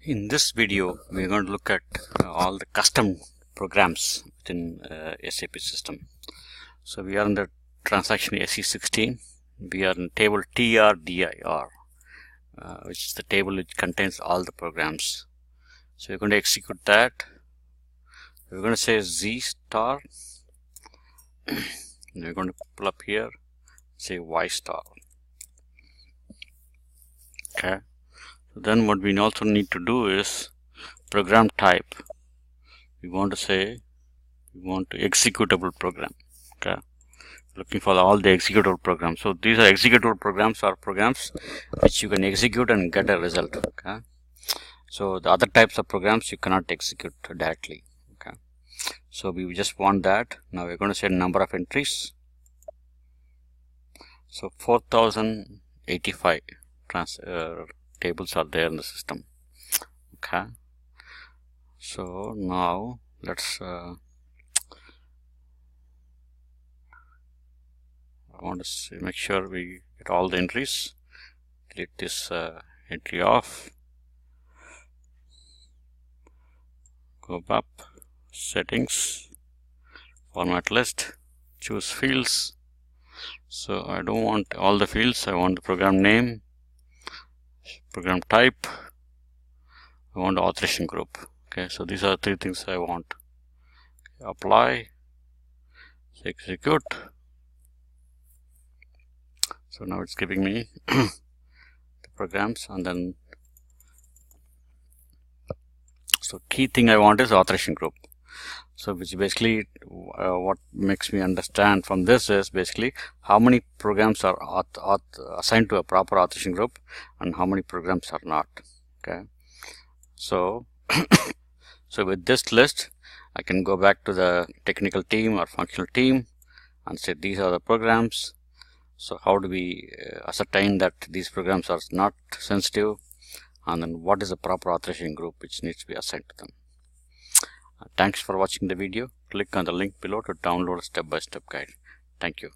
In this video, we're going to look at all the custom programs within SAP system. So we are in the transaction SE16. We are in table TRDIR, which is the table which contains all the programs. So we're going to execute that. We're going to say Z star. And we're going to pull up here, say Y star. Okay. So then what we also need to do is program type. We want to say we want to executable program. Okay, looking for all the executable programs. So these are executable programs, or programs which you can execute and get a result. Okay, so the other types of programs you cannot execute directly. Okay, so we just want that. Now we're going to say number of entries. So 4085 tables are there in the system. Okay, so now let's I want to make sure we get all the entries. Delete this entry off. Go up, settings, format list, choose fields. So I don't want all the fields. I want the program name, program type, I want the authorization group. Okay, so these are three things I want. Apply, execute. So now it's giving me the programs, and then so key thing I want is authorization group. So which basically what makes me understand from this is basically how many programs are assigned to a proper authorization group and how many programs are not. Okay, so so with this list I can go back to the technical team or functional team and say these are the programs. So how do we ascertain that these programs are not sensitive, and then what is the proper authorization group which needs to be assigned to them. Thanks for watching the video. Click on the link below to download a step-by-step guide. Thank you.